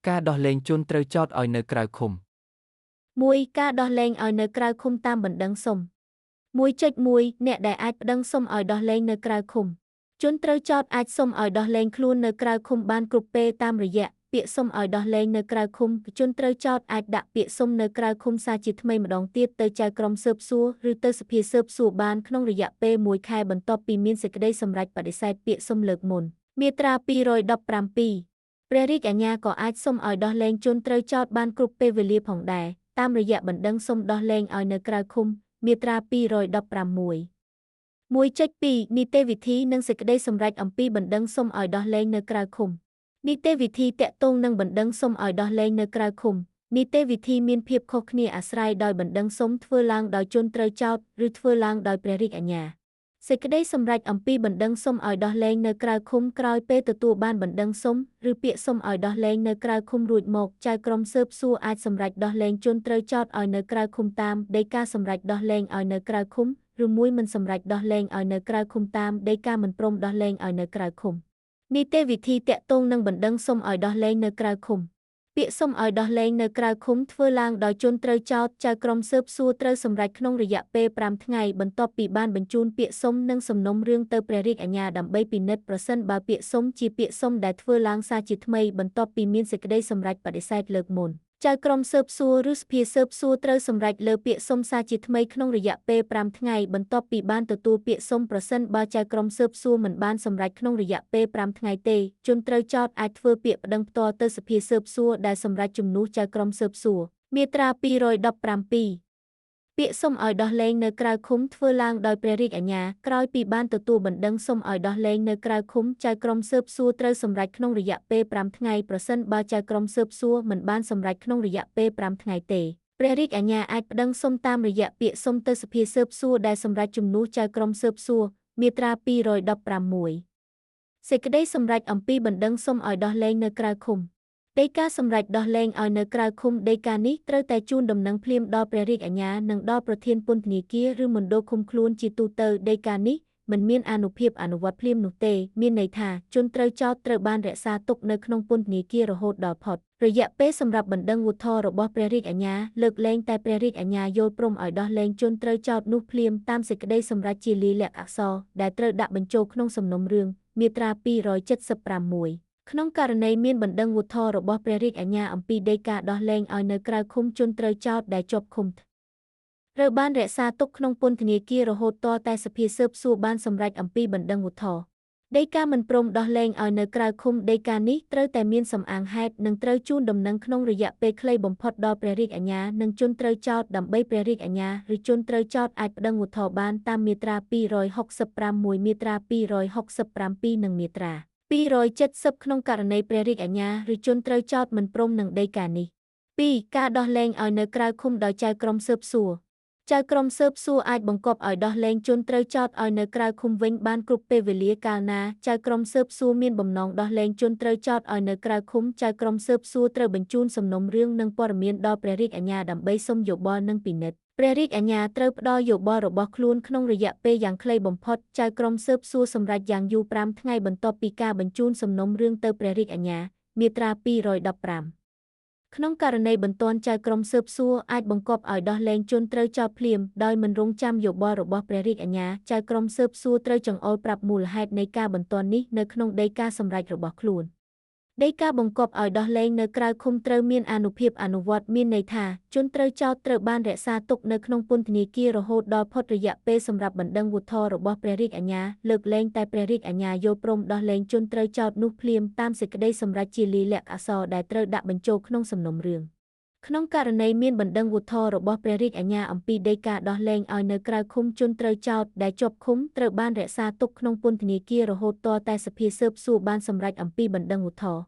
ការដោះលែងជនត្រូវចោទឲ្យនៅក្រៅឃុំ 1. ការដោះលែងឲ្យនៅក្រៅឃុំតាមបណ្ដឹងសុំ 1.1 អ្នកដែលអាចប្តឹងសុំឲ្យដោះលែងនៅក្រៅឃុំ ជនត្រូវចោទអាចសុំឲ្យដោះលែងខ្លួននៅក្រៅឃុំបានគ្រប់ពេលតាមរយៈពាក្យសុំឲ្យដោះលែងនៅក្រៅឃុំ ជនត្រូវចោទអាចដាក់ពាក្យសុំនៅក្រៅឃុំសារជាថ្មីម្ដងទៀតទៅចៅក្រមស៊ើបសួរឬទៅសភាស៊ើបសួរបានក្នុងរយៈពេល1 ខែបន្ទាប់ពីមានសេចក្តីសម្រេចបដិសេធពាក្យសុំលើកមុន មាត្រា 217 ព្រះរាជអាជ្ញាក៏អាចសុំឲ្យដោះលែងជនត្រូវចោទបានគ្រប់ពេលវេលាផងដែរតាមរយៈបណ្ដឹងសុំដោះលែងឲ្យនៅក្រៅឃុំ មាត្រា 216 1.2 នីតិវិធីនិងសេចក្តីសម្រេចអំពីបណ្ដឹងសុំឲ្យដោះលែងនៅក្រៅឃុំ នីតិវិធីទាក់ទងនឹងបណ្ដឹងសុំឲ្យដោះលែងនៅក្រៅឃុំ នីតិវិធីមានភាពខុសគ្នាអាស្រ័យដោយបណ្ដឹងសុំធ្វើឡើងដោយជនត្រូវចោទឬធ្វើឡើងដោយព្រះរាជអាជ្ញា សេចក្តីសម្រេចអំពីបណ្ដឹងសុំឲ្យដោះលែងនៅក្រៅឃុំក្រោយពេលទទួលបានបណ្ដឹងសុំឬពាក្យសុំឲ្យដោះលែងនៅក្រៅឃុំរួចមកចៅក្រមស៊ើបសួរអាចសម្រេចដោះលែងជនត្រូវចោទឲ្យនៅក្រៅឃុំតាមដីកាសម្រេចដោះលែងឲ្យនៅក្រៅឃុំឬមួយមិនសម្រេចដោះលែងឲ្យនៅក្រៅឃុំតាមដីកាមិនព្រមដោះលែងឲ្យនៅក្រៅឃុំ នីតិវិធីទាក់ទងនឹងបណ្ដឹងសុំឲ្យដោះលែងនៅក្រៅឃុំ ពាក្យសុំឲ្យដោះលែងនៅក្រៅឃុំធ្វើឡើងដោយជនត្រូវចោទចៅក្រមស៊ើបសួរត្រូវសម្រេចក្នុងរយៈពេល5ថ្ងៃបន្ទាប់ពីបានបញ្ជូនពាក្យសុំនិងសំណុំរឿងទៅព្រះរាជអាជ្ញាដើម្បីពិនិត្យប្រសិនបើពាក្យសុំជាពាក្យសុំដែលធ្វើឡើងសារជាថ្មីបន្ទាប់ពីមានសេចក្តីសម្រេចបដិសេធលើកមុន ចៅក្រមស៊ើបសួរឬសភាស៊ើបសួរត្រូវសម្រេចលើពាក្យសុំសារជាថ្មីក្នុងរយៈពេល5ថ្ងៃបន្ទាប់ពីបានទទួលពាក្យសុំប្រសិនបើចៅក្រមស៊ើបសួរមិនបានសម្រេចក្នុងរយៈពេល5ថ្ងៃទេជនត្រូវចោទអាចធ្វើពាក្យប្តឹងផ្ទាល់ទៅសភាស៊ើបសួរដែលសម្រេចជំនួសចៅក្រមស៊ើបសួរ មាត្រា 217 ពាក្យសុំឲ្យដោះលែងនៅក្រៅឃុំធ្វើឡើងដោយព្រះរាជអាជ្ញាក្រោយពីបានទទួលបណ្ដឹងសុំឲ្យដោះលែងនៅក្រៅឃុំចៅក្រមស៊ើបសួរត្រូវសម្រេចក្នុងរយៈពេល5ថ្ងៃប្រសិនបើចៅក្រមស៊ើបសួរមិនបានសម្រេចក្នុងរយៈពេល5ថ្ងៃទេព្រះរាជអាជ្ញាអាចប្តឹងសុំតាមរយៈពាក្យសុំទៅសភាស៊ើបសួរដែលសម្រេចជំនួសចៅក្រមស៊ើបសួរ មាត្រា 216 សេចក្តីសម្រេចអំពីបណ្ដឹងសុំឲ្យដោះលែងនៅក្រៅឃុំ ដីកាសម្រេចដោះលែងឲ្យនៅក្រៅឃុំដីកានេះត្រូវតែជូនដំណឹងភ្លាមដល់ព្រះរាជអាជ្ញានិងដល់ប្រធានពន្ធនាគារឬមណ្ឌលឃុំខ្លួនជាទូទៅដីកានេះមិនមានអានុភាពអនុវត្តភ្លាមនោះទេមានន័យថាជនត្រូវចោទត្រូវបានរក្សាទុកនៅក្នុងពន្ធនាគាររហូតដល់ផុតរយៈពេលសម្រាប់បណ្ដឹងឧទ្ធរណ៍របស់ព្រះរាជអាជ្ញាលើកលែងតែព្រះរាជអាជ្ញាយល់ព្រមឲ្យដោះលែងជនត្រូវចោទនោះភ្លាមតាមសេចក្តីសម្រេចជាលាយលក្ខណ៍អក្សរដែលត្រូវដាក់បញ្ចូលក្នុងសំណុំរឿង មាត្រា 276 ក្នុងករណីមានបណ្ដឹងឧទ្ធរណ៍របស់ព្រះរាជអាជ្ញាអំពីដីកាដោះលែងឲ្យនៅក្រៅឃុំជនត្រូវចោទដែលជាប់ឃុំត្រូវបានរក្សាទុកក្នុងពន្ធនាគាររហូតទាល់តែសភាស៊ើបសួរបានសម្រេចអំពីបណ្ដឹងឧទ្ធរណ៍ដីកាមិនព្រមដោះលែងឲ្យនៅក្រៅឃុំដីកានេះត្រូវតែមានសំអាងហេតុនិងត្រូវជូនដំណឹងក្នុងរយៈពេលខ្លីបំផុតដល់ព្រះរាជអាជ្ញានិងជនត្រូវចោទដើម្បីព្រះរាជអាជ្ញាឬជនត្រូវចោទអាចប្តឹងឧទ្ធរណ៍បានតាមមាត្រា 265 មាត្រា 267 និងមាត្រា 270 ក្នុងករណីព្រះរាជអាជ្ញាឬជនត្រូវចោទមិនព្រមនឹងដីកានេះ 2. ការដោះលែងឲ្យនៅក្រៅឃុំដោយចៅក្រមស៊ើបសួរចៅក្រមស៊ើបសួរអាចបង្គាប់ឲ្យដោះលែងជនត្រូវចោទឲ្យនៅក្រៅឃុំវិញបានគ្រប់ពេលវេលាកាលណាចៅក្រមស៊ើបសួរមានបំណងដោះលែងជនត្រូវចោទឲ្យនៅក្រៅឃុំចៅក្រមស៊ើបសួរត្រូវបញ្ជូនសំណុំរឿងនិងព័ត៌មានដល់ព្រះរាជអាជ្ញាដើម្បីសុំយោបល់និងពិនិត្យព្រះរាជអាជ្ញាត្រូវផ្ដល់យោបល់របស់ខ្លួនក្នុងរយៈពេលយ៉ាងខ្លីបំផុតចៅក្រមស៊ើបសួរសម្រេចយ៉ាងយូរ5ថ្ងៃបន្ទាប់ពីការបញ្ជូនសំណុំរឿងទៅព្រះរាជអាជ្ញា មាត្រា 215 ក្នុងករណីបន្ទាន់ចៅក្រមស៊ើបសួរអាចបង្គាប់ឲ្យដោះលែងជនត្រូវចោទភ្លាមដោយមិនរង់ចាំយោបល់របស់ព្រះរាជអាជ្ញាចៅក្រមស៊ើបសួរត្រូវចង្អុលប្រាប់មូលហេតុនៃការបន្ទាន់នេះនៅក្នុងដីកាសម្រេចរបស់ខ្លួនដីកាបង្គាប់ឲ្យដោះលែងនៅក្រៅឃុំត្រូវមានអានុភាពអនុវត្តមានន័យថាជនត្រូវចោទត្រូវបានរក្សាទុកនៅក្នុងពន្ធនាគាររហូតដល់ផុតរយៈពេលសម្រាប់បណ្ដឹងឧទ្ធរណ៍របស់ព្រះរាជអាជ្ញាលើកលែងតែព្រះរាជអាជ្ញាយល់ព្រមដោះលែងជនត្រូវចោទនោះភ្លាមតាមសេចក្តីសម្រេចជាលាយលក្ខណ៍អក្សរដែលត្រូវដាក់បញ្ចូលក្នុងសំណុំរឿងក្នុងករណីមានបណ្ដឹងឧទ្ធរណ៍របស់ព្រះរាជអាជ្ញាអំពីដីកាដោះលែងឲ្យនៅក្រៅឃុំជនត្រូវចោទដែលជាប់ឃុំត្រូវបានរក្សាទុកក្នុងពន្ធនាគាររហូតទាល់តែសភាស៊ើបសួរបានសម្រេចអំពីបណ្ដឹងឧទ្ធរណ៍